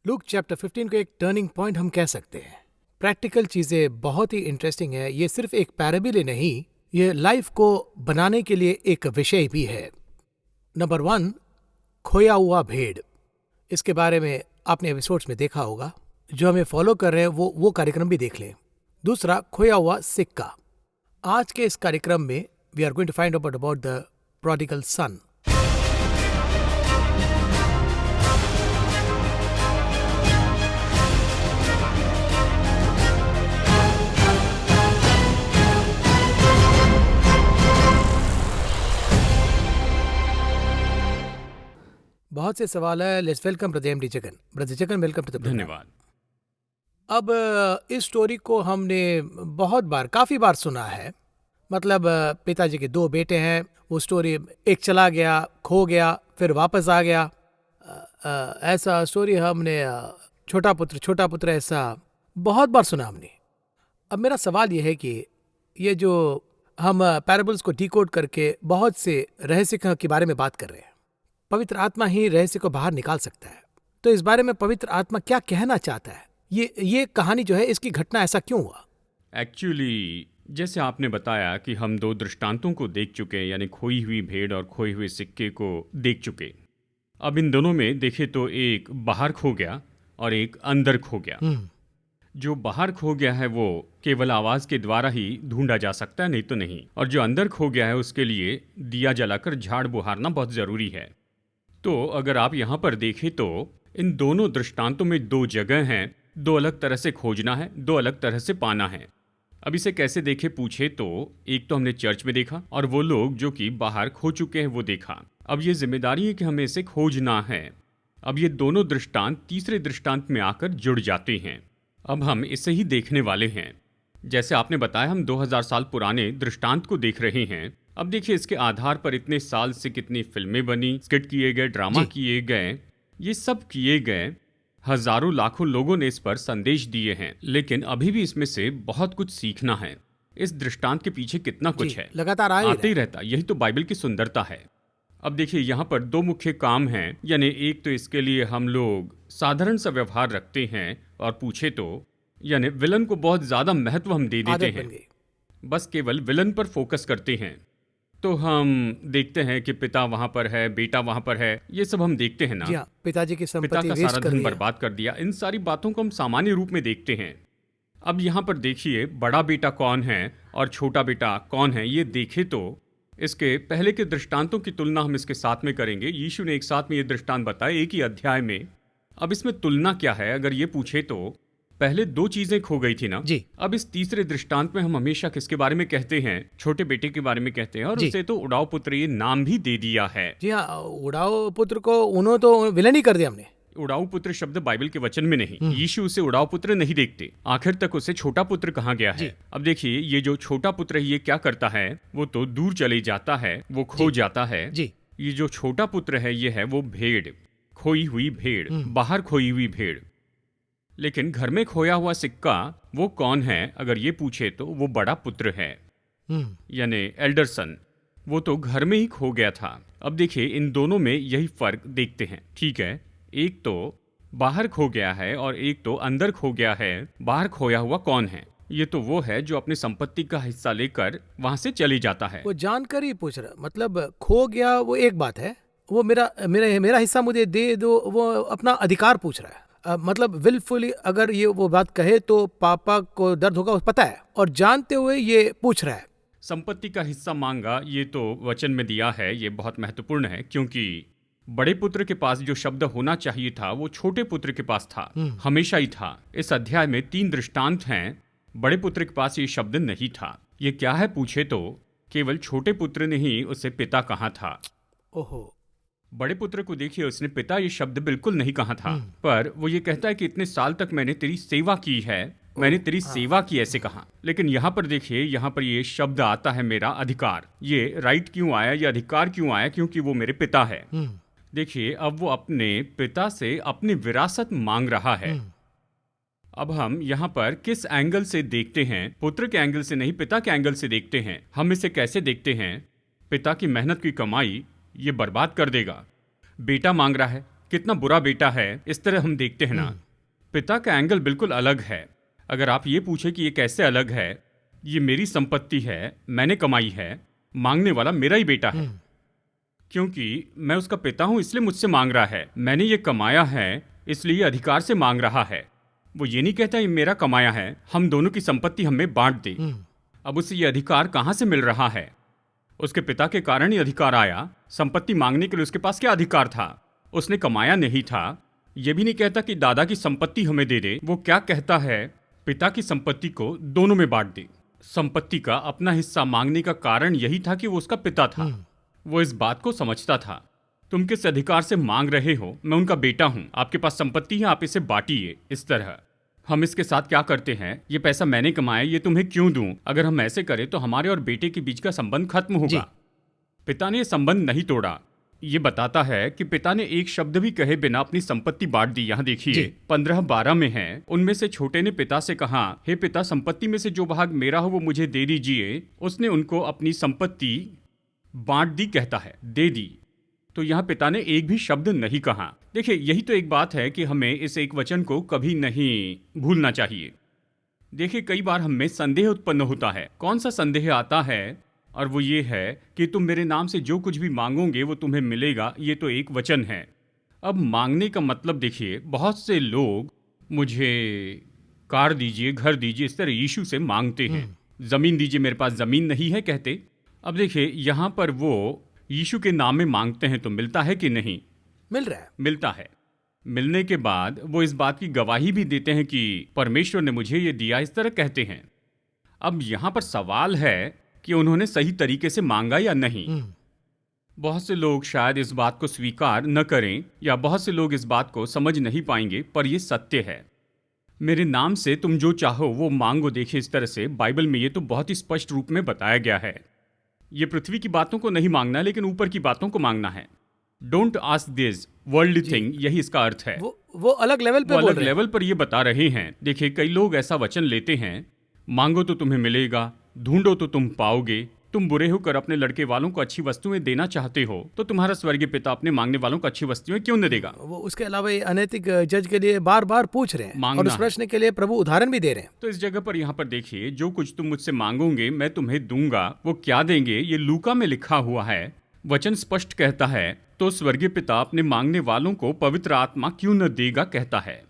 Luke chapter 15 को एक turning point हम कह सकते हैं। प्रैक्टिकल चीजें बहुत ही इंटरेस्टिंग है। ये सिर्फ एक पैराबल ही नहीं, ये लाइफ को बनाने के लिए एक विषय भी है। नंबर 1, खोया हुआ भेड़। इसके बारे में आपने एपिसोड्स में देखा होगा। जो हमें फॉलो कर रहे हैं वो कार्यक्रम भी देख लें। दूसरा, खोया हुआ सिक्का। आज के इस कार्यक्रम में we are going to find out about the prodigal son. बहुत से सवाल है। Let's welcome brother MD Jagan. Brother Jagan, welcome to the programme. धन्यवाद। अब इस स्टोरी को हमने काफी बार सुना है। मतलब पिताजी के 2 बेटे हैं। वो स्टोरी, एक चला गया, खो गया, फिर वापस आ गया। ऐसा स्टोरी हमने छोटा पुत्र ऐसा बहुत बार सुना हमने। अब मेरा सवाल यह है कि ये जो हम पैराबल्स को डिकोड करके बहुत से रहस्य के बारे में बात कर रहे हैं, पवित्र आत्मा ही रहस्य को बाहर निकाल सकता है। तो इस बारे में पवित्र आत्मा क्या कहना चाहता है? ये कहानी जो है, इसकी घटना ऐसा क्यों हुआ? एक्चुअली जैसे आपने बताया कि हम 2 दृष्टांतों को देख चुके हैं, यानी खोई हुई भेड़ और खोए हुए सिक्के को देख चुके। अब इन दोनों में देखे तो एक बाहर खो गया और एक अंदर खो गया। जो बाहर खो गया है वो केवल आवाज के द्वारा ही ढूंढा जा सकता है, नहीं तो नहीं। और जो अंदर खो गया है उसके लिए दिया जलाकर झाड़ बुहारना बहुत जरूरी है। तो अगर आप यहाँ पर देखें तो इन दोनों दृष्टांतों में 2 जगह हैं। 2 अलग तरह से खोजना है, 2 अलग तरह से पाना है। अब इसे कैसे देखे पूछे तो एक तो हमने चर्च में देखा और वो लोग जो कि बाहर खो चुके हैं वो देखा। अब ये जिम्मेदारी है कि हमें इसे खोजना है। अब ये दोनों दृष्टांत तीसरे दृष्टांत में आकर जुड़ जाते हैं। अब हम इसे ही देखने वाले हैं। जैसे आपने बताया, हम 2000 साल पुराने दृष्टांत को देख रहे हैं। अब देखिए, इसके आधार पर इतने साल से कितनी फिल्में बनी, स्किट किए गए, ड्रामा किए गए, ये सब किए गए। हजारों लाखों लोगों ने इस पर संदेश दिए हैं, लेकिन अभी भी इसमें से बहुत कुछ सीखना है। इस दृष्टांत के पीछे कितना कुछ है, लगातार आते ही रहता। यही तो बाइबल की सुंदरता है। अब देखिए, यहाँ पर 2 मुख्य काम हैं। यानी एक तो इसके लिए हम लोग साधारण सा व्यवहार रखते हैं और पूछे तो यानी विलन को बहुत ज्यादा महत्व हम दे देते हैं, बस केवल विलन पर फोकस करते हैं। तो हम देखते हैं कि पिता वहां पर है, बेटा वहां पर है, ये सब हम देखते हैं ना। पिताजी की संपत्ति पिता का सारा धन बर्बाद कर दिया। इन सारी बातों को हम सामान्य रूप में देखते हैं। अब यहाँ पर देखिए, बड़ा बेटा कौन है और छोटा बेटा कौन है, ये देखे तो इसके पहले के दृष्टांतों की तुलना हम इसके साथ में करेंगे। यीशु ने एक साथ में ये दृष्टांत बताए, एक ही अध्याय में। अब इसमें तुलना क्या है अगर ये पूछे तो पहले 2 चीजें खो गई थी ना जी। अब इस तीसरे दृष्टांत में हम हमेशा किसके बारे में कहते हैं? छोटे बेटे के बारे में कहते हैं। और उसे तो उड़ाऊ पुत्र ये नाम भी दे दिया है। जी हाँ, उड़ाऊ पुत्र को उन्होंने तो विलन ही कर दिया हमने। उड़ाऊ पुत्र शब्द बाइबल के वचन में नहीं। यीशु उसे उड़ाऊ पुत्र नहीं देखते, आखिर तक उसे छोटा पुत्र कहा गया है। अब देखिए, ये जो छोटा पुत्र है ये क्या करता है? वो तो दूर चले जाता है, वो खो जाता है। ये जो छोटा पुत्र है ये है वो भेड़, खोई हुई भेड़, बाहर खोई हुई भेड़। लेकिन घर में खोया हुआ सिक्का वो कौन है अगर ये पूछे तो वो बड़ा पुत्र है, यानी एल्डर सन। वो तो घर में ही खो गया था। अब देखिए, इन दोनों में यही फर्क देखते हैं। ठीक है, एक तो बाहर खो गया है और एक तो अंदर खो गया है। बाहर खोया हुआ कौन है? ये तो वो है जो अपनी संपत्ति का हिस्सा लेकर वहां से चले जाता है। वो जानकर ही पूछ रहा, मतलब खो गया वो एक बात है, वो मेरा हिस्सा मुझे दे दो, वो अपना अधिकार पूछ रहा है। मतलब विलफुली अगर ये वो बात कहे तो पापा को दर्द होगा, पता है, और जानते हुए ये पूछ रहा है। संपत्ति का हिस्सा मांगा, ये तो वचन में दिया है। ये बहुत महत्वपूर्ण है क्योंकि बड़े पुत्र के पास जो शब्द होना चाहिए था वो छोटे पुत्र के पास था, हमेशा ही था। इस अध्याय में 3 दृष्टांत हैं, बड़े पुत्र के पास ये शब्द नहीं था। ये क्या है पूछे तो केवल छोटे पुत्र ने ही उसे पिता कहा था। ओहो, बड़े पुत्र को देखिए, उसने पिता ये शब्द बिल्कुल नहीं कहा था, पर वो ये कहता है कि इतने साल तक मैंने तेरी सेवा की है, मैंने तेरी सेवा की, ऐसे कहा। लेकिन यहाँ पर देखिए, यहाँ पर ये शब्द आता है मेरा अधिकार। ये राइट क्यों आया, ये अधिकार क्यों आया? क्योंकि वो मेरे पिता है। देखिए, अब वो अपने पिता से अपनी विरासत मांग रहा है। अब हम यहाँ पर किस एंगल से देखते हैं? पुत्र के एंगल से नहीं, पिता के एंगल से देखते हैं। हम इसे कैसे देखते हैं? पिता की मेहनत की कमाई ये बर्बाद कर देगा। बेटा मांग रहा है कितना बुरा बेटा है, इस तरह हम देखते हैं ना। पिता का एंगल बिल्कुल अलग है। अगर आप ये पूछे कि ये कैसे अलग है, ये मेरी संपत्ति है, मैंने कमाई है, मांगने वाला मेरा ही बेटा है, क्योंकि मैं उसका पिता हूं इसलिए मुझसे मांग रहा है। मैंने ये कमाया है इसलिए अधिकार से मांग रहा है। वो ये नहीं कहता ये मेरा कमाया है, हम दोनों की संपत्ति हमें बांट दे। अब उसे ये अधिकार कहां से मिल रहा है? उसके पिता के कारण ही अधिकार आया। संपत्ति मांगने के लिए उसके पास क्या अधिकार था? उसने कमाया नहीं था। ये भी नहीं कहता कि दादा की संपत्ति हमें दे दे। वो क्या कहता है? पिता की संपत्ति को दोनों में बांट दे। संपत्ति का अपना हिस्सा मांगने का कारण यही था कि वो उसका पिता था। वो इस बात को समझता था। तुम किस अधिकार से मांग रहे हो? मैं उनका बेटा हूं, आपके पास संपत्ति है, आप इसे बांटिए। इस तरह हम इसके साथ क्या करते हैं? ये पैसा मैंने कमाया, ये तुम्हें क्यों दूं? अगर हम ऐसे करें तो हमारे और बेटे के बीच का संबंध खत्म होगा। पिता ने ये संबंध नहीं तोड़ा। ये बताता है कि पिता ने एक शब्द भी कहे बिना अपनी संपत्ति बांट दी। यहाँ देखिए 15-12 में है। उनमें से छोटे ने पिता से कहा, हे पिता, संपत्ति में से जो भाग मेरा हो वो मुझे दे दीजिए। उसने उनको अपनी संपत्ति बांट दी, कहता है दे दी। तो यहाँ पिता ने एक भी शब्द नहीं कहा। देखिए, यही तो एक बात है कि हमें इस एक वचन को कभी नहीं भूलना चाहिए। देखिए, कई बार हमें संदेह उत्पन्न होता है। कौन सा संदेह आता है? और वो ये है कि तुम मेरे नाम से जो कुछ भी मांगोगे वो तुम्हें मिलेगा। ये तो एक वचन है। अब मांगने का मतलब देखिए, बहुत से लोग मुझे कार दीजिए, घर दीजिए, इस तरह यीशु से मांगते हैं। जमीन दीजिए, मेरे पास जमीन नहीं है कहते। अब देखिए, यहाँ पर वो यीशु के नाम में मांगते हैं तो मिलता है कि नहीं? मिल रहा है। मिलता है। मिलने के बाद वो इस बात की गवाही भी देते हैं कि परमेश्वर ने मुझे ये दिया, इस तरह कहते हैं। अब यहाँ पर सवाल है कि उन्होंने सही तरीके से मांगा या नहीं। बहुत से लोग शायद इस बात को स्वीकार न करें या बहुत से लोग इस बात को समझ नहीं पाएंगे, पर यह सत्य है। मेरे नाम से तुम जो चाहो वो मांगो। देखिए, इस तरह से बाइबल में ये तो बहुत ही स्पष्ट रूप में बताया गया है। ये पृथ्वी की बातों को नहीं मांगना है, लेकिन ऊपर की बातों को मांगना है। Don't ask this worldly thing, यही इसका अर्थ है। वो अलग लेवल पे अलग लेवल पर ये बता रहे हैं। देखिए, कई लोग ऐसा वचन लेते हैं, मांगो तो तुम्हें मिलेगा, ढूंढो तो तुम पाओगे। तुम बुरे होकर अपने लड़के वालों को अच्छी वस्तुएं देना चाहते हो, तो तुम्हारा स्वर्गीय पिता अपने मांगने वालों को अच्छी वस्तुएं क्यों न देगा? वो उसके अलावा ये अनैतिक जज के लिए बार बार पूछ रहे हैं और उस प्रश्न के लिए प्रभु उदाहरण भी दे रहे हैं। तो इस जगह पर यहाँ पर देखिए, जो कुछ तुम मुझसे मांगोगे मैं तुम्हें दूंगा। वो क्या देंगे? ये लूका में लिखा हुआ है। वचन स्पष्ट कहता है, तो स्वर्गीय पिता अपने मांगने वालों को पवित्र आत्मा क्यों न देगा, कहता है।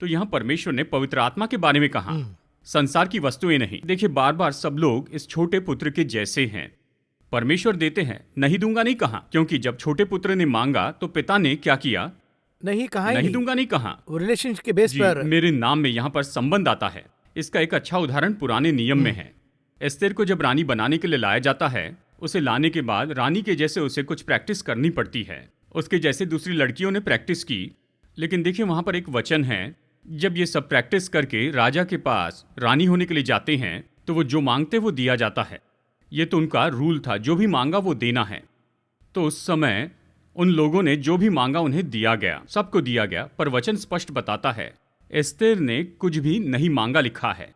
तो यहाँ परमेश्वर ने पवित्र आत्मा के बारे में कहा, संसार की वस्तुएं नहीं। देखिए, बार बार सब लोग इस छोटे पुत्र के जैसे हैं। परमेश्वर देते हैं, नहीं दूंगा नहीं कहा, क्योंकि जब छोटे पुत्र ने मांगा तो पिता ने क्या किया? नहीं कहा, नहीं दूंगा नहीं कहा। रिलेशनशिप के बेस पर मेरे नाम में यहाँ पर संबंध आता है। इसका एक अच्छा उदाहरण पुराने नियम में है। एस्तेर को जब रानी बनाने के लिए लाया जाता है, उसे लाने के बाद रानी के जैसे उसे कुछ प्रैक्टिस करनी पड़ती है। उसके जैसे दूसरी लड़कियों ने प्रैक्टिस की। लेकिन देखिए, वहां पर एक वचन है, जब ये सब प्रैक्टिस करके राजा के पास रानी होने के लिए जाते हैं तो वो जो मांगते वो दिया जाता है। ये तो उनका रूल था, जो भी मांगा वो देना है। तो उस समय उन लोगों ने जो भी मांगा उन्हें दिया गया, सबको दिया गया। पर वचन स्पष्ट बताता है, एस्तेर ने कुछ भी नहीं मांगा, लिखा है।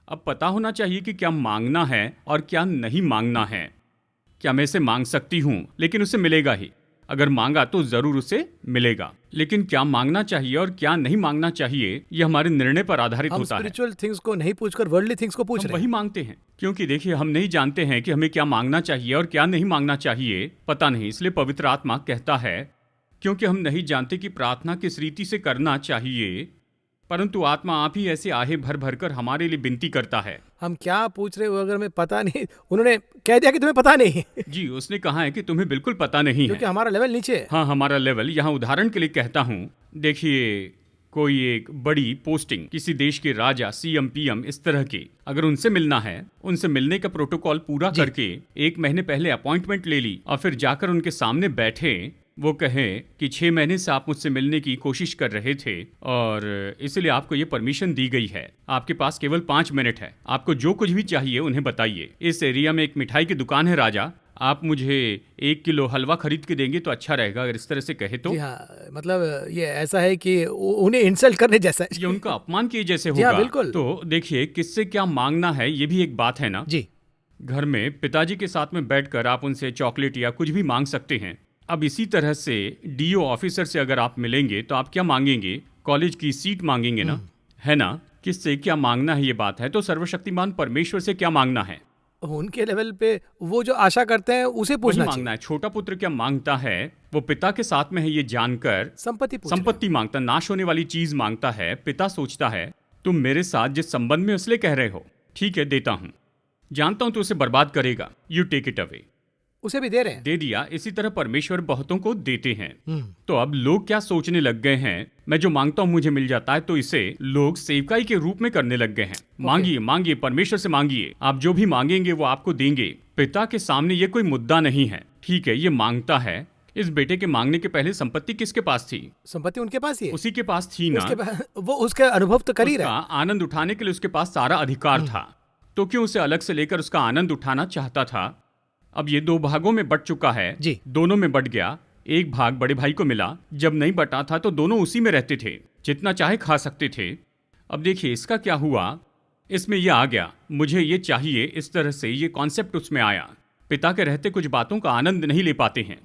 अब पता होना चाहिए कि क्या मांगना है और क्या नहीं मांगना है। क्या मैं इसे मांग सकती हूं, लेकिन उसे मिलेगा ही। अगर मांगा तो जरूर उसे मिलेगा। लेकिन क्या मांगना चाहिए और क्या नहीं मांगना चाहिए, यह हमारे निर्णय पर आधारित होता है। हम स्पिरिचुअल थिंग्स को नहीं पूछकर वर्ल्डली थिंग्स को पूछ रहे हैं। वही मांगते हैं, क्योंकि देखिए, हम नहीं जानते हैं कि हमें क्या मांगना चाहिए और क्या नहीं मांगना चाहिए, पता नहीं। इसलिए पवित्र आत्मा कहता है, क्योंकि हम नहीं जानते कि प्रार्थना किस रीति से करना चाहिए, परंतु आत्मा आप ही ऐसे आहे भर भर कर हमारे लिए विनती करता है। हम क्या पूछ रहे हो अगर हमें पता नहीं? उन्होंने कह दिया कि तुम्हें पता नहीं। जी, उसने कहा है कि तुम्हें बिल्कुल पता नहीं है, क्योंकि हमारा लेवल नीचे है। हाँ, हमारा लेवल। यहाँ उदाहरण के लिए कहता हूँ, देखिए, कोई एक बड़ी पोस्टिंग, किसी देश के राजा, सीएम, पीएम, इस तरह के, अगर उनसे मिलना है, उनसे मिलने का प्रोटोकॉल पूरा करके 1 महीने पहले अपॉइंटमेंट ले ली और फिर जाकर उनके सामने बैठे, वो कहे कि 6 महीने से आप मुझसे मिलने की कोशिश कर रहे थे और इसलिए आपको ये परमिशन दी गई है। आपके पास केवल 5 मिनट है, आपको जो कुछ भी चाहिए उन्हें बताइए। इस एरिया में एक मिठाई की दुकान है राजा, आप मुझे 1 किलो हलवा खरीद के देंगे तो अच्छा रहेगा। अगर इस तरह से कहे तो हाँ, मतलब ये ऐसा है कि उन्हें इंसल्ट करने जैसा है। ये उनका अपमान किए जैसे होगा। बिल्कुल। तो देखिए, किससे क्या मांगना है ये भी एक बात है ना। जी, घर में पिताजी के साथ में बैठकर आप उनसे चॉकलेट या कुछ भी मांग सकते हैं, अब इसी तरह से डीओ ऑफिसर से अगर आप मिलेंगे तो आप क्या मांगेंगे? कॉलेज की सीट मांगेंगे ना, है ना? किससे क्या मांगना है ये बात है। तो सर्वशक्तिमान परमेश्वर से क्या मांगना है? उनके लेवल पे वो जो आशा करते हैं उसे वही पूछना मांगना चाहिए। है। छोटा पुत्र क्या मांगता है? वो पिता के साथ में है ये जानकर संपत्ति पूछ रहे हैं। संपत्ति मांगता, नाश होने वाली चीज मांगता है। पिता सोचता है तुम मेरे साथ जिस संबंध में इसलिए कह रहे हो, ठीक है देता हूं, जानता हूं तो उसे बर्बाद करेगा, यू टेक इट अवे। उसे भी दे रहे हैं। दे दिया। इसी तरह परमेश्वर बहुतों को देते हैं। तो अब लोग क्या सोचने लग गए हैं, मैं जो मांगता हूं मुझे मिल जाता है, तो इसे लोग सेवकाई के रूप में करने लग गए हैं। मांगिए मांगिए, परमेश्वर से मांगिए, आप जो भी मांगेंगे वो आपको देंगे। पिता के सामने ये कोई मुद्दा नहीं है, ठीक है, ये मांगता है। इस बेटे के मांगने के पहले संपत्ति किसके पास थी? संपत्ति उनके पास ही है। उसी के पास थी ना। वो उसका अनुभव तो कर ही उसका रहा है। आनंद उठाने के लिए उसके पास सारा अधिकार था, तो क्यों उसे अलग से लेकर उसका आनंद उठाना चाहता था? अब ये 2 भागों में बट चुका है जी। दोनों में बट गया। एक भाग बड़े भाई को मिला, जब नहीं बटा था तो दोनों उसी में रहते थे, जितना चाहे खा सकते थे। अब देखिए इसका क्या हुआ, इसमें ये आ गया मुझे ये चाहिए, इस तरह से ये कॉन्सेप्ट उसमें आया। पिता के रहते कुछ बातों का आनंद नहीं ले पाते हैं,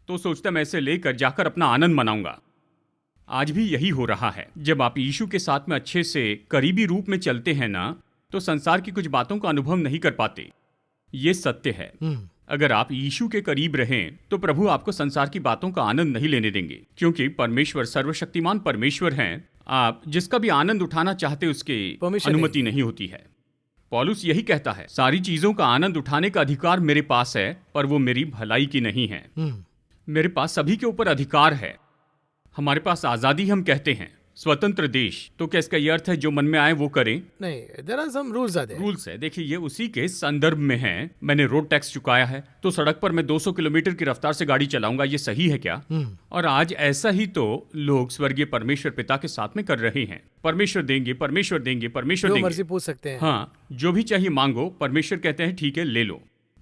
तो सोचता मैं इसे लेकर जाकर अपना आनंद मनाऊंगा। आज भी यही हो रहा है। जब आप यीशु के साथ में अच्छे से करीबी रूप में चलते हैं ना, तो संसार की कुछ बातों का अनुभव नहीं कर पाते। ये सत्य है। अगर आप यीशु के करीब रहें तो प्रभु आपको संसार की बातों का आनंद नहीं लेने देंगे, क्योंकि परमेश्वर सर्वशक्तिमान परमेश्वर हैं। आप जिसका भी आनंद उठाना चाहते उसके अनुमति नहीं होती है। पौलुस यही कहता है, सारी चीजों का आनंद उठाने का अधिकार मेरे पास है, पर वो मेरी भलाई की नहीं है। मेरे पास सभी के ऊपर अधिकार है। हमारे पास आजादी, हम कहते हैं स्वतंत्र देश, तो क्या इसका ये अर्थ है जो मन में आए वो करें? नहीं, there are some rules are there. Rules है। देखिए ये उसी के संदर्भ में है। मैंने रोड टैक्स चुकाया है, तो सड़क पर मैं 200 किलोमीटर की रफ्तार से गाड़ी चलाऊंगा, ये सही है क्या? और आज ऐसा ही तो लोग स्वर्गीय परमेश्वर पिता के साथ में कर रहे हैं। परमेश्वर देंगे, परमेश्वर देंगे, परमेश्वर जो देंगे, मर्जी पूछ सकते हैं। हाँ, जो भी चाहिए मांगो। परमेश्वर कहते हैं ठीक है ले लो,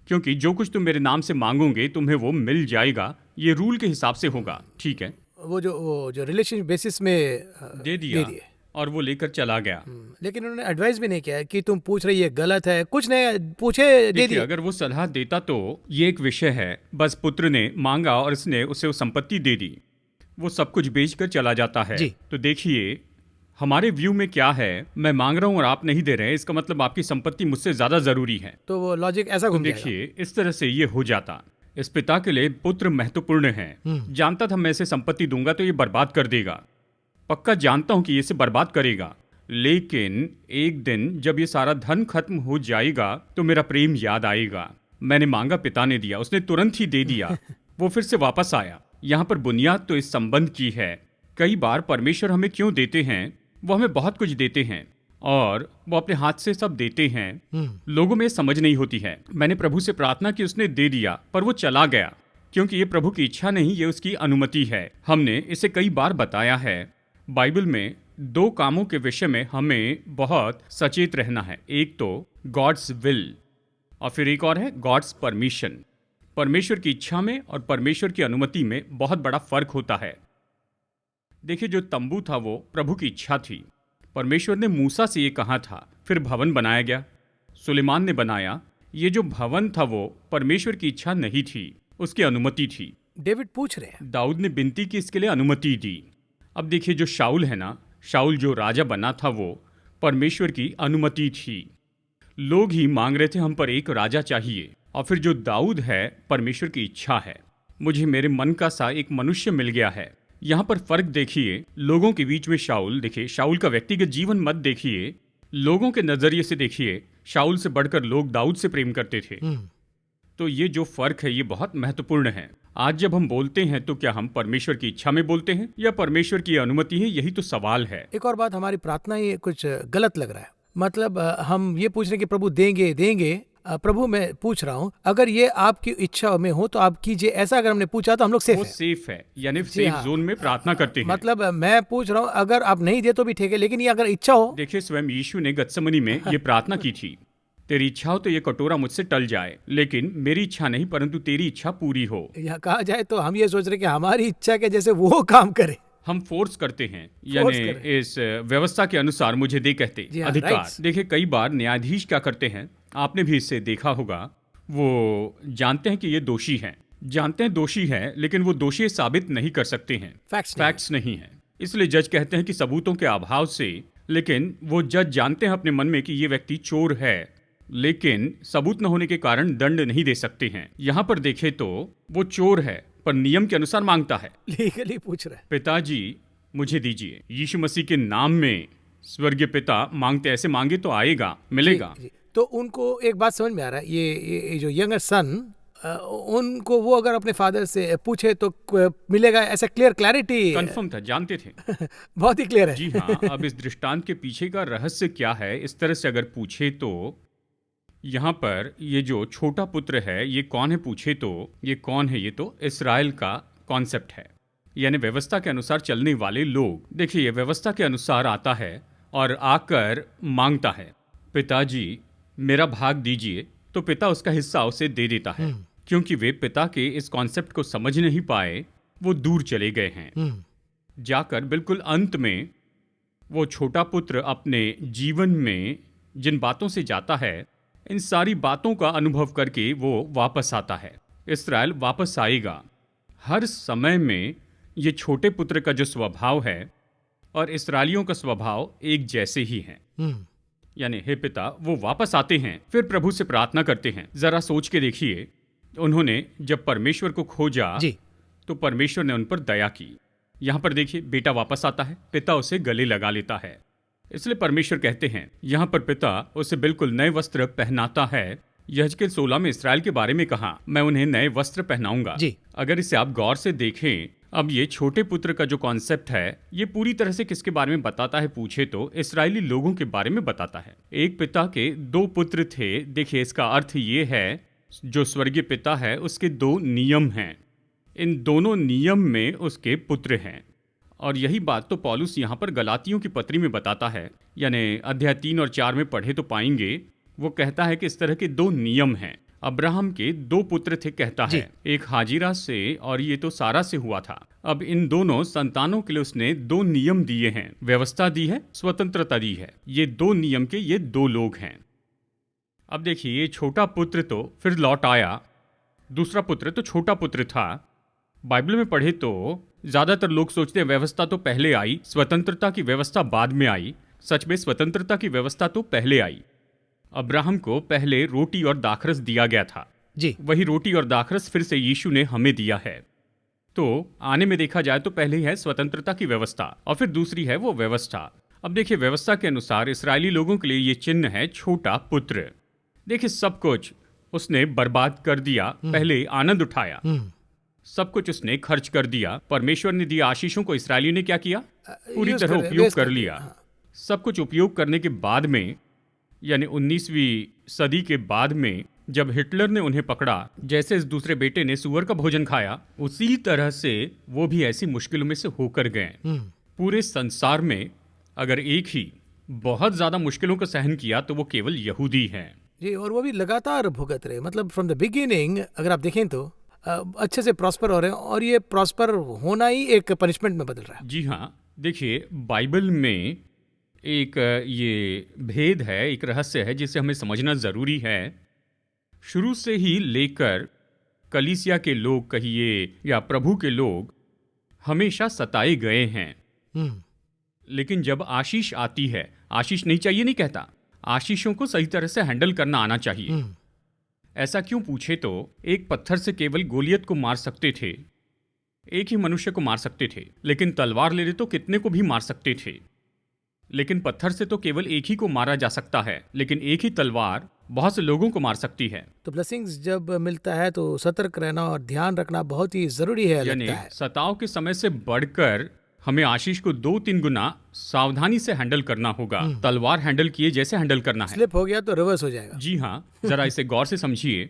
क्योंकि जो कुछ तुम मेरे नाम से मांगोगे तुम्हें वो मिल जाएगा। ये रूल के हिसाब से होगा, ठीक है। वो जो रिलेशन बेसिस में दे दिया और वो लेकर चला गया। लेकिन उन्होंने एडवाइस भी नहीं किया कि तुम पूछ रही है गलत है, कुछ नहीं पूछे, दे दिया। अगर वो सलाह देता तो ये एक विषय है। बस पुत्र ने मांगा और इसने उसे वो संपत्ति दे दी, वो सब कुछ बेचकर चला जाता है। तो देखिए हमारे व्यू में क्या है, मैं मांग रहा हूं और आप नहीं दे रहे, इसका मतलब आपकी संपत्ति मुझसे ज्यादा जरूरी है। तो वो लॉजिक ऐसा घूम जाएगा। देखिए इस तरह से ये हो जाता। इस पिता के लिए पुत्र महत्वपूर्ण है। जानता था मैं इसे संपत्ति दूंगा तो ये बर्बाद कर देगा, पक्का जानता हूं कि ये इसे बर्बाद करेगा, लेकिन एक दिन जब ये सारा धन खत्म हो जाएगा तो मेरा प्रेम याद आएगा। मैंने मांगा, पिता ने दिया, उसने तुरंत ही दे दिया। वो फिर से वापस आया। यहाँ पर बुनियाद तो इस संबंध की है। कई बार परमेश्वर हमें क्यों देते हैं, वो हमें बहुत कुछ देते हैं और वो अपने हाथ से सब देते हैं। लोगों में समझ नहीं होती है। मैंने प्रभु से प्रार्थना की, उसने दे दिया, पर वो चला गया, क्योंकि ये प्रभु की इच्छा नहीं, ये उसकी अनुमति है। हमने इसे कई बार बताया है। बाइबल में 2 कामों के विषय में हमें बहुत सचेत रहना है। एक तो गॉड्स विल और फिर एक और है गॉड्स परमिशन। परमेश्वर की इच्छा में और परमेश्वर की अनुमति में बहुत बड़ा फर्क होता है। देखिए जो तंबू था वो प्रभु की इच्छा थी। परमेश्वर ने मूसा से ये कहा था, फिर भवन बनाया गया, सुलेमान ने बनाया। ये जो भवन था वो परमेश्वर की इच्छा नहीं थी, उसकी अनुमति थी। डेविड पूछ रहे हैं, दाऊद ने विनती की, इसके लिए अनुमति दी। अब देखिए जो शाऊल है ना, शाऊल जो राजा बना था वो परमेश्वर की अनुमति थी। लोग ही मांग रहे थे हम पर एक राजा चाहिए, और फिर जो दाऊद है परमेश्वर की इच्छा है, मुझे मेरे मन का सा एक मनुष्य मिल गया है। यहाँ पर फर्क देखिए लोगों के बीच में। शाऊल देखिए, शाऊल का व्यक्तिगत जीवन मत देखिए, लोगों के नजरिए से देखिए। शाऊल से बढ़कर लोग दाऊद से प्रेम करते थे। तो ये जो फर्क है ये बहुत महत्वपूर्ण है। आज जब हम बोलते हैं तो क्या हम परमेश्वर की इच्छा में बोलते हैं या परमेश्वर की अनुमति है, यही तो सवाल है। एक और बात, हमारी प्रार्थना ये कुछ गलत लग रहा है। मतलब हम ये पूछ रहे हैं कि प्रभु देंगे देंगे। प्रभु मैं पूछ रहा हूँ, अगर ये आपकी इच्छा में हो तो आप कीजिए। ऐसा अगर हमने पूछा तो हम लोग सेफ वो है। सेफ है, यानी सेफ जोन में प्रार्थना करते हैं। मतलब मैं पूछ रहा हूँ, अगर आप नहीं दे तो भी ठीक है, लेकिन ये अगर इच्छा हो। देखिए स्वयं यीशु ने गत्समनी में ये प्रार्थना की थी, तेरी इच्छा हो तो ये कटोरा मुझसे टल जाए, लेकिन मेरी इच्छा नहीं परंतु तेरी इच्छा पूरी हो। यहाँ कहा जाए तो हम ये सोच रहे कि हमारी इच्छा के जैसे वो काम करे। हम फोर्स करते हैं, यानी इस व्यवस्था के अनुसार मुझे दे कहते अधिकार। देखिए कई बार न्यायाधीश क्या करते हैं, आपने भी इससे देखा होगा, वो जानते हैं कि ये दोषी हैं, जानते हैं दोषी है, लेकिन वो दोषी साबित नहीं कर सकते हैं। फैक्ट्स नहीं है। इसलिए जज कहते हैं कि सबूतों के अभाव से, लेकिन वो जज जानते हैं अपने मन में कि ये व्यक्ति चोर है, लेकिन सबूत न होने के कारण दंड नहीं दे सकते हैं। यहाँ पर देखे तो वो चोर है, पर नियम के अनुसार मांगता है। लीगली पूछ रहे हैं। पिताजी मुझे दीजिए। यीशु मसीह के नाम में स्वर्गीय पिता मांगते, ऐसे मांगे तो आएगा, मिलेगा। जी। तो उनको एक बात समझ में आ रहा है, ये जो यंगर सन, उनको वो अगर अपने फादर से पूछे तो मिलेगा, ऐसा क्लैरिटी कंफर्म था, जानते थे। बहुत ही क्लियर है। जी हाँ। अब इस दृष्टांत के पीछे का रहस्य क्या है, इस तरह से अगर पूछे तो यहाँ पर ये जो छोटा पुत्र है ये कौन है, पूछे तो ये कौन है, ये तो इस्राएल का कॉन्सेप्ट है, यानी व्यवस्था के अनुसार चलने वाले लोग। देखिए, ये व्यवस्था के अनुसार आता है और आकर मांगता है, पिताजी मेरा भाग दीजिए, तो पिता उसका हिस्सा उसे दे देता है। क्योंकि वे पिता के इस कॉन्सेप्ट को समझ नहीं पाए, वो दूर चले गए हैं। जाकर बिल्कुल अंत में वो छोटा पुत्र अपने जीवन में जिन बातों से जाता है, इन सारी बातों का अनुभव करके वो वापस आता है। इस्राएल वापस आएगा। हर समय में ये छोटे पुत्र का जो स्वभाव है और इस्राएलियों का स्वभाव एक जैसे ही हैं। यानी हे पिता, वो वापस आते हैं, फिर प्रभु से प्रार्थना करते हैं। जरा सोच के देखिए, उन्होंने जब परमेश्वर को खोजा तो परमेश्वर ने उन पर दया की। यहाँ पर देखिए, बेटा वापस आता है, पिता उसे गले लगा लेता है। इसलिए परमेश्वर कहते हैं, यहाँ पर पिता उसे बिल्कुल नए वस्त्र पहनाता है। यहेजकेल 16 में इसराइल के बारे में कहा, मैं उन्हें नए वस्त्र पहनाऊंगा। अगर इसे आप गौर से देखें, अब ये छोटे पुत्र का जो कॉन्सेप्ट है, ये पूरी तरह से किसके बारे में बताता है, पूछे तो इस्राएली लोगों के बारे में बताता है। एक पिता के दो पुत्र थे। देखिए, इसका अर्थ ये है, जो स्वर्गीय पिता है उसके दो नियम हैं, इन दोनों नियम में उसके पुत्र हैं। और यही बात तो पौलुस यहाँ पर गलातियों की पत्री में बताता है, यानी अध्याय 3 और 4 में पढ़े तो पाएंगे। वो कहता है कि इस तरह के दो नियम हैं। अब्राहम के दो पुत्र थे, कहता है, एक हाजिरा से और ये तो सारा से हुआ था। अब इन दोनों संतानों के लिए उसने दो नियम दिए हैं, व्यवस्था दी है, स्वतंत्रता दी है। ये दो नियम के ये दो लोग हैं। अब देखिए, ये छोटा पुत्र तो फिर लौट आया, दूसरा पुत्र तो छोटा पुत्र था। बाइबल में पढ़े तो ज्यादातर लोग सोचते हैं व्यवस्था तो पहले आई, स्वतंत्रता की व्यवस्था बाद में आई। सच में स्वतंत्रता की व्यवस्था तो पहले आई। अब्राहम को पहले रोटी और दाखरस दिया गया था जी। वही रोटी और दाखरस फिर से यीशु ने हमें दिया है। तो आने में देखा जाए तो पहले ही है स्वतंत्रता की व्यवस्था और फिर दूसरी है वो व्यवस्था। अब देखिए, व्यवस्था के अनुसार इस्राएली लोगों के लिए ये चिन्ह है छोटा पुत्र। देखिए, सब कुछ उसने बर्बाद कर दिया, पहले आनंद उठाया, सब कुछ उसने खर्च कर दिया। परमेश्वर ने दिया आशीषों को इस्राएली ने क्या किया, पूरी तरह उपयोग कर लिया। सब कुछ उपयोग करने के बाद में, यानी 19वीं सदी के बाद में, जब हिटलर ने उन्हें पकड़ा, जैसे इस दूसरे बेटे ने सुअर का भोजन खाया, उसी तरह से वो भी ऐसी मुश्किलों में से होकर गए। पूरे संसार में अगर एक ही बहुत ज्यादा मुश्किलों को सहन किया तो वो केवल यहूदी हैं जी। और वो भी लगातार भुगत रहे, मतलब फ्रॉम द बिगिनिंग अगर आप देखें तो अच्छे से प्रॉस्पर हो रहे हैं, और ये प्रॉस्पर होना ही एक पनिशमेंट में बदल रहा है। जी हाँ। देखिए, बाइबल में एक ये भेद है, एक रहस्य है जिसे हमें समझना जरूरी है। शुरू से ही लेकर कलीसिया के लोग कहिए या प्रभु के लोग हमेशा सताए गए हैं। लेकिन जब आशीष आती है, आशीष नहीं चाहिए नहीं कहता, आशीषों को सही तरह से हैंडल करना आना चाहिए। ऐसा क्यों पूछे तो एक पत्थर से केवल गोलियत को मार सकते थे, एक ही मनुष्य को मार सकते थे, लेकिन तलवार ले ले तो कितने को भी मार सकते थे। लेकिन पत्थर से तो केवल एक ही को मारा जा सकता है, लेकिन एक ही तलवार बहुत से लोगों को मार सकती है। तो ब्लेसिंग्स जब मिलता है तो सतर्क रहना और ध्यान रखना बहुत ही जरूरी है। यानी सताव के समय से बढ़कर हमें आशीष को 2-3 गुना सावधानी से हैंडल करना होगा। तलवार हैंडल किए जैसे हैंडल करना है। स्लिप हो गया तो रिवर्स हो जाएगा। जी हाँ, जरा इसे गौर से समझिए।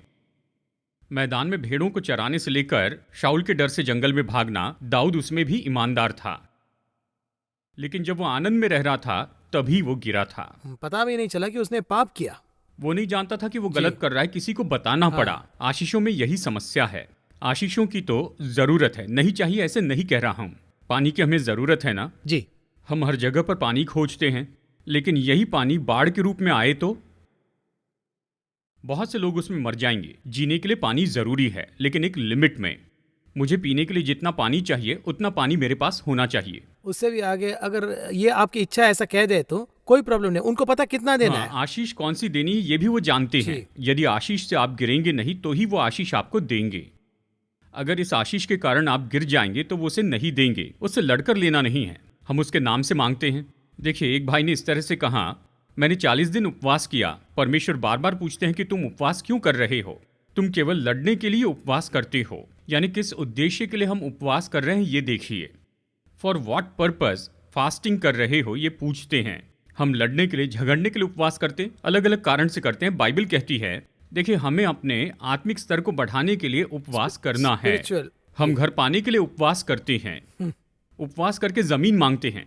मैदान में भेड़ों को चराने से लेकर शाऊल के डर से जंगल में भागना, दाऊद उसमें भी ईमानदार था। लेकिन जब वो आनंद में रह रहा था तभी वो गिरा था। पता भी नहीं चला कि उसने पाप किया। वो नहीं जानता था कि वो गलत कर रहा है, किसी को बताना पड़ा। आशीषों में यही समस्या है। आशीषों की तो जरूरत है, नहीं चाहिए ऐसे नहीं कह रहा हूँ। पानी की हमें जरूरत है ना जी। हम हर जगह पर पानी खोजते हैं, लेकिन यही पानी बाढ़ के रूप में आए तो बहुत से लोग उसमें मर जाएंगे। जीने के लिए पानी ज़रूरी है, लेकिन एक लिमिट में। मुझे पीने के लिए जितना पानी चाहिए उतना पानी मेरे पास होना चाहिए। उससे भी आगे अगर ये आपकी इच्छा ऐसा कह दे तो कोई प्रॉब्लम नहीं, उनको पता कितना देना हाँ, है। आशीष कौन सी देनी ये भी वो जानते हैं। जी। यदि आशीष से आप गिरेंगे नहीं तो ही वो आशीष आपको देंगे। अगर इस आशीष के कारण आप गिर जाएंगे तो वो उसे नहीं देंगे। उससे लड़कर लेना नहीं है, हम उसके नाम से मांगते हैं। देखिए, एक भाई ने इस तरह से कहा, मैंने 40 दिन उपवास किया। परमेश्वर बार बार पूछते हैं कि तुम उपवास क्यों कर रहे हो? तुम केवल लड़ने के लिए उपवास करते हो। यानी किस उद्देश्य के लिए हम उपवास कर रहे हैं ये देखिए। फॉर वॉट पर्पस फास्टिंग कर रहे हो ये पूछते हैं। हम लड़ने के लिए, झगड़ने के लिए उपवास करते, अलग अलग कारण से करते हैं। बाइबल कहती है, देखिए, हमें अपने आत्मिक स्तर को बढ़ाने के लिए उपवास करना है। Spiritual। हम घर पाने के लिए उपवास करते हैं, उपवास करके जमीन मांगते हैं।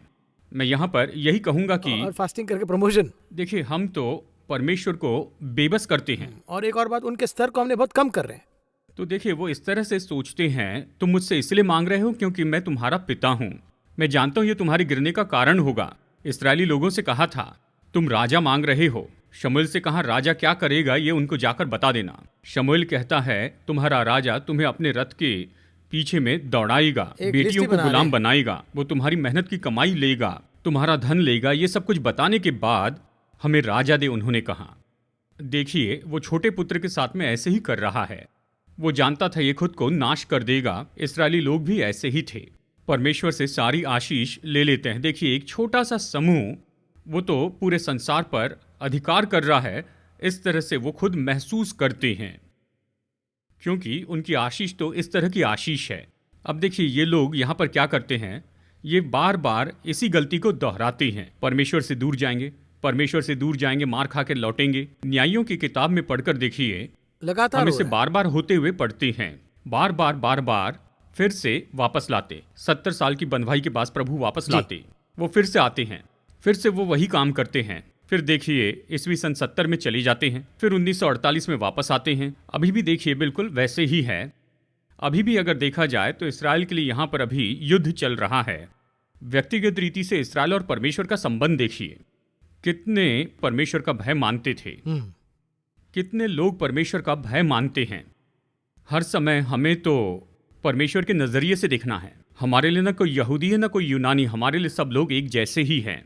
मैं यहाँ पर यही कहूंगा कि और फास्टिंग करके प्रमोशन। देखिए, हम तो परमेश्वर को बेबस करते हैं। और एक और बात, उनके स्तर को हमने बहुत कम कर रहे हैं। तो देखिए, वो इस तरह से सोचते हैं, तुम मुझसे इसलिए मांग रहे हो क्योंकि मैं तुम्हारा पिता हूँ। मैं जानता हूँ ये तुम्हारे गिरने का कारण होगा। इस्राएली लोगों से कहा था, तुम राजा मांग रहे हो। शमूएल से कहा, राजा क्या करेगा ये उनको जाकर बता देना। शमूएल कहता है, तुम्हारा राजा तुम्हें अपने रथ के पीछे में दौड़ाएगा, एक बेटियों लिस्ट ही को बना गुलाम रहे। बनाएगा, वो तुम्हारी मेहनत की कमाई लेगा, तुम्हारा धन लेगा। ये सब कुछ बताने के बाद हमें राजा दे, उन्होंने कहा। देखिए, वो छोटे पुत्र के साथ में ऐसे ही कर रहा है। वो जानता था ये खुद को नाश कर देगा। इस्राएली लोग भी ऐसे ही थे, परमेश्वर से सारी आशीष ले लेते हैं। देखिए, एक छोटा सा समूह, वो तो पूरे संसार पर अधिकार कर रहा है। इस तरह से वो खुद महसूस करते हैं, क्योंकि उनकी आशीष तो इस तरह की आशीष है। अब देखिए, ये लोग यहाँ पर क्या करते हैं, ये बार बार इसी गलती को दोहराते हैं। परमेश्वर से दूर जाएंगे, परमेश्वर से दूर जाएंगे, मार खा के लौटेंगे। न्यायियों की किताब में पढ़कर देखिए, लगातार हम हो इसे रहा है। बार बार होते हुए पढ़ते हैं। बार बार फिर से वापस लाते। 70 साल की बंधुआई के बाद प्रभु वापस लाते, वो फिर से आते हैं, फिर से वो वही काम करते हैं। फिर देखिए, ईस्वी सन 70 में चले जाते हैं, फिर 1948 में वापस आते हैं। अभी भी देखिए बिल्कुल वैसे ही है। अभी भी अगर देखा जाए तो इसराइल के लिए यहाँ पर अभी युद्ध चल रहा है। व्यक्तिगत रीति से इसराइल और परमेश्वर का संबंध देखिए। कितने परमेश्वर का भय मानते थे, कितने लोग परमेश्वर का भय मानते हैं। हर समय हमें तो परमेश्वर के नजरिए से देखना है। हमारे लिए ना कोई यहूदी है ना कोई यूनानी, हमारे लिए सब लोग एक जैसे ही हैं।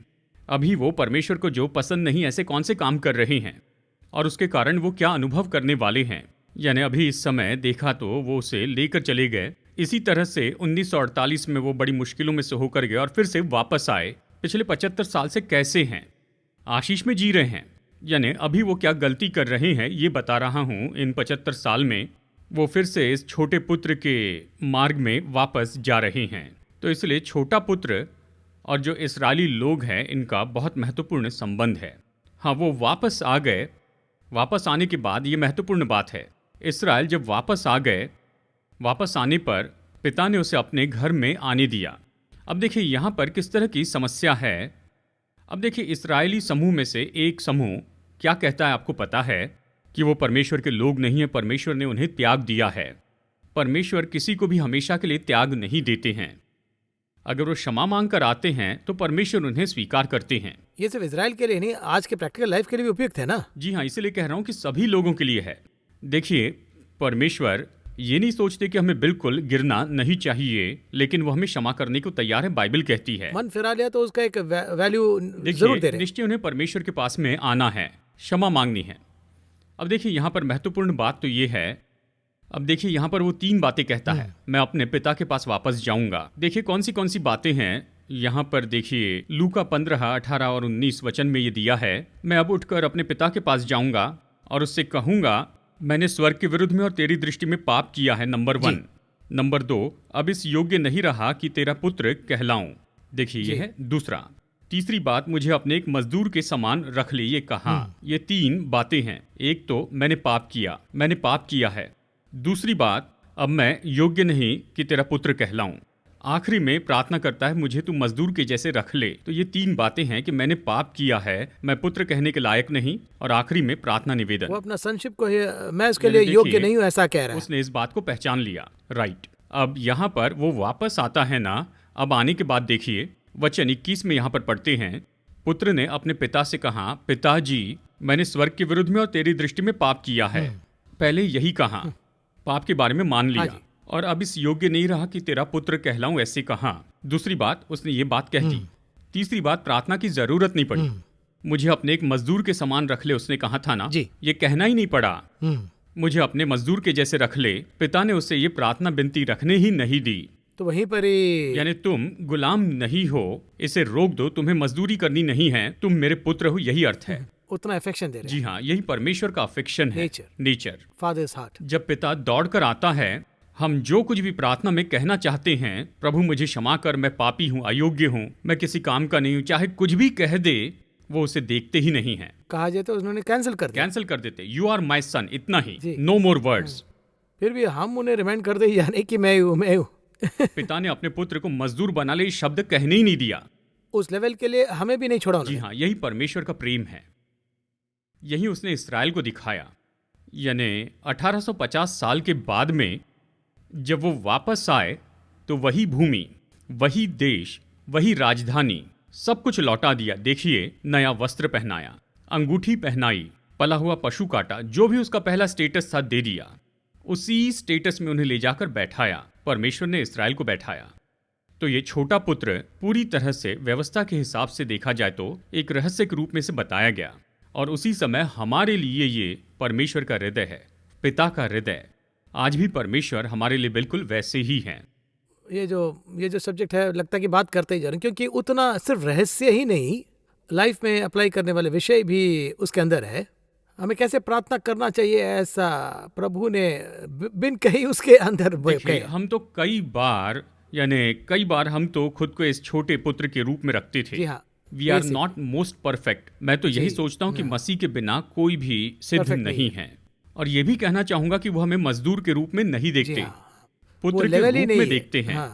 अभी वो परमेश्वर को जो पसंद नहीं, ऐसे कौन से काम कर रहे हैं और उसके कारण वो क्या अनुभव करने वाले हैं। यानी अभी इस समय देखा तो वो उसे लेकर चले गए। इसी तरह से 1948 में वो बड़ी मुश्किलों में से होकर गए और फिर से वापस आए। पिछले 75 साल से कैसे हैं, आशीष में जी रहे हैं। यानी अभी वो क्या गलती कर रहे हैं ये बता रहा हूँ। इन 75 साल में वो फिर से इस छोटे पुत्र के मार्ग में वापस जा रहे हैं। तो इसलिए छोटा पुत्र और जो इस्राएली लोग हैं, इनका बहुत महत्वपूर्ण संबंध है। हाँ, वो वापस आ गए। वापस आने के बाद ये महत्वपूर्ण बात है, इस्राएल जब वापस आ गए, वापस आने पर पिता ने उसे अपने घर में आने दिया। अब देखिए यहाँ पर किस तरह की समस्या है। अब देखिए, इस्राएली समूह में से एक समूह क्या कहता है, आपको पता है कि वो परमेश्वर के लोग नहीं है, परमेश्वर ने उन्हें त्याग दिया है। परमेश्वर किसी को भी हमेशा के लिए त्याग नहीं देते हैं। अगर वो क्षमा मांग कर आते हैं तो परमेश्वर उन्हें स्वीकार करते हैं। ये सिर्फ इजराइल के लिए नहीं, आज के प्रैक्टिकल लाइफ के लिए भी उपयुक्त है ना। जी हाँ, इसीलिए कह रहा हूँ कि सभी लोगों के लिए है। देखिए, परमेश्वर ये नहीं सोचते कि हमें बिल्कुल गिरना नहीं चाहिए, लेकिन वो हमें क्षमा करने को तैयार है। बाइबल कहती है, मन फिरा लिया तो उसका एक वैल्यू जरूर दे देखिए, रहे हैं। निश्चय उन्हें परमेश्वर के पास में आना है, क्षमा मांगनी है। अब देखिए, यहाँ पर महत्वपूर्ण बात तो ये है। अब देखिए, यहाँ पर वो 3 बातें कहता है, मैं अपने पिता के पास वापस जाऊंगा। देखिए कौन सी बातें हैं यहाँ पर। देखिए, लूका 15, 18 और 19 वचन में ये दिया है, मैं अब उठकर अपने पिता के पास जाऊंगा और उससे कहूंगा, मैंने स्वर्ग के विरुद्ध में और तेरी दृष्टि में पाप किया है, नंबर 1। नंबर 2, अब इस योग्य नहीं रहा कि तेरा पुत्र कहलाऊं। देखिए, ये है दूसरा। तीसरी बात, मुझे अपने एक मजदूर के समान रख ले, ये कहा। ये 3 बातें हैं। एक तो मैंने पाप किया है। दूसरी बात, अब मैं योग्य नहीं कि तेरा पुत्र कहलाऊं। आखिरी में प्रार्थना करता है, मुझे तू मजदूर के जैसे रख ले। तो ये 3 बातें हैं कि मैंने पाप किया है, मैं पुत्र कहने के लायक नहीं, और आखिरी में प्रार्थना निवेदन। वो अपना संशिप को मैं उसके लिए योग्य नहीं हूँ ऐसा कह रहा है। उसने इस बात को पहचान लिया, राइट। अब यहाँ पर वो वापस आता है ना। अब आने के बाद देखिए वचन 21 में यहाँ पर पढ़ते हैं, पुत्र ने अपने पिता से कहा, पिताजी मैंने स्वर्ग के विरुद्ध में और तेरी दृष्टि में पाप किया है। पहले यही कहा, पाप के बारे में मान लिया, और अब इस योग्य नहीं रहा कि तेरा पुत्र कहलाऊं, ऐसे कहा। दूसरी बात, उसने ये बात कह दी। तीसरी बात, प्रार्थना की जरूरत नहीं पड़ी। मुझे अपने एक मजदूर के समान रख ले, उसने कहा था ना, ये कहना ही नहीं पड़ा। मुझे अपने मजदूर के जैसे रख ले। पिता ने उसे ये प्रार्थना विनती रखने ही नहीं दी। तो वहीं पर ही, यानी तुम गुलाम नहीं हो, इसे रोक दो, तुम्हें मजदूरी करनी नहीं है, तुम मेरे पुत्र हो, यही अर्थ है। उतना अफेक्शन दे रहे हैं। जी हाँ, यही परमेश्वर का अफेक्शन है, नेचर, फादर्स हार्ट। जब पिता दौड़कर आता है, हम जो कुछ भी प्रार्थना में कहना चाहते हैं, प्रभु मुझे क्षमा कर, मैं पापी हूँ, अयोग्य हूँ, मैं किसी काम का नहीं हूँ, चाहे कुछ भी कह दे, वो उसे देखते ही नहीं है। कहा जाए तो उन्होंने कैंसिल कर देते, यू आर माई सन, इतना ही, नो मोर वर्ड्स। फिर भी हम उन्हें रिमाइंड कर दे, यानी कि मैं हूँ। पिता ने अपने पुत्र को मजदूर बना ले, शब्द कहने ही नहीं दिया। उस लेवल के लिए हमें भी नहीं छोड़ा। जी हाँ, यही परमेश्वर का प्रेम है। यही उसने इस्राएल को दिखाया। यानी 1850 साल के बाद में जब वो वापस आए, तो वही भूमि, वही देश, वही राजधानी, सब कुछ लौटा दिया। देखिए, नया वस्त्र पहनाया, अंगूठी पहनाई, पला हुआ पशु काटा, जो भी उसका पहला स्टेटस था दे दिया। उसी स्टेटस में उन्हें ले जाकर बैठाया। परमेश्वर ने इस्राएल को बैठाया। तो ये छोटा पुत्र पूरी तरह से व्यवस्था के हिसाब से देखा जाए तो एक रहस्य के रूप में से बताया गया, और उसी समय हमारे लिए ये परमेश्वर का हृदय है, पिता का हृदय। आज भी परमेश्वर हमारे लिए बिल्कुल वैसे ही हैं। ये जो सब्जेक्ट है, लगता है कि बात करते ही जा रहे हैं, क्योंकि उतना सिर्फ रहस्य ही नहीं, लाइफ में अप्लाई करने वाले विषय भी उसके अंदर है। हमें कैसे प्रार्थना करना चाहिए, ऐसा प्रभु ने बिन कही उसके अंदर। हम तो कई बार हम तो खुद को इस छोटे पुत्र के रूप में रखते थे। We are not most perfect. मैं तो यही सोचता हूँ कि मसीह के बिना कोई भी सिद्ध नहीं है। और ये भी कहना चाहूंगा कि वो हमें मजदूर के रूप में नहीं देखते, पुत्र के रूप में देखते हैं।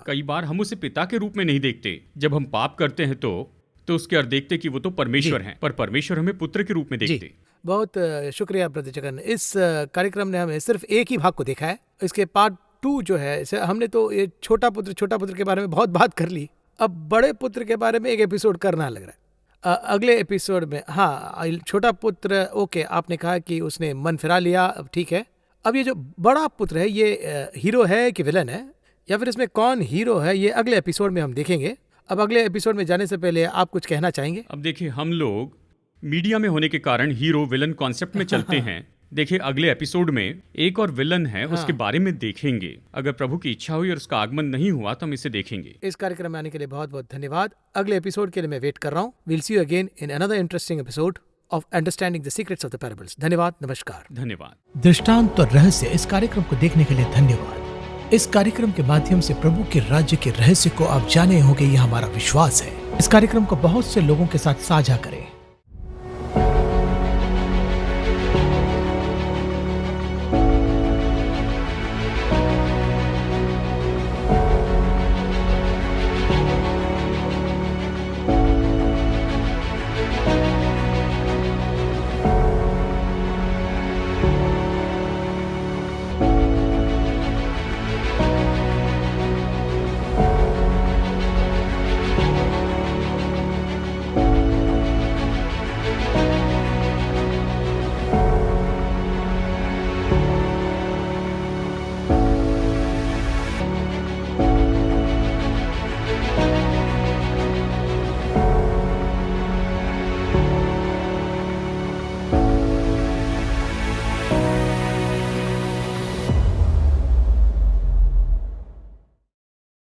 कई बार हम उसे पिता के रूप में नहीं देखते। जब हम पाप करते हैं तो उसके अर्थ देखते कि वो तो परमेश्वर हैं, पर परमेश्वर हमें पुत्र के रूप में देखते। बहुत शुक्रिया ब्रदर जगन। इस कार्यक्रम ने हमें सिर्फ एक ही भाग को देखा है। इसके पार्ट 2 जो है, हमने तो ये छोटा पुत्र के बारे में बहुत बात कर ली। अब बड़े पुत्र के बारे में एक एपिसोड करना लग रहा है अगले एपिसोड में। हाँ, छोटा पुत्र, ओके, आपने कहा कि उसने मन फिरा लिया, अब ठीक है। अब ये जो बड़ा पुत्र है, ये हीरो है कि विलन है, या फिर इसमें कौन हीरो है, ये अगले एपिसोड में हम देखेंगे। अब अगले एपिसोड में जाने से पहले आप कुछ कहना चाहेंगे? अब देखिए, हम लोग मीडिया में होने के कारण हीरो विलन कॉन्सेप्ट में चलते हैं। देखिए, अगले एपिसोड में एक और विलन है, उसके बारे में देखेंगे। अगर प्रभु की इच्छा हुई और उसका आगमन नहीं हुआ तो हम इसे देखेंगे। इस कार्यक्रम में आने के लिए बहुत बहुत धन्यवाद। अगले एपिसोड के लिए मैं वेट कर रहा हूँ। Will see you again in another interesting episode of understanding the secrets of the parables. धन्यवाद, नमस्कार। धन्यवाद। दृष्टांत और रहस्य इस कार्यक्रम को देखने के लिए धन्यवाद। इस कार्यक्रम के माध्यम से प्रभु के राज्य के रहस्य को आप जाने होंगे, यह हमारा विश्वास है। इस कार्यक्रम को बहुत से लोगों के साथ साझा करें।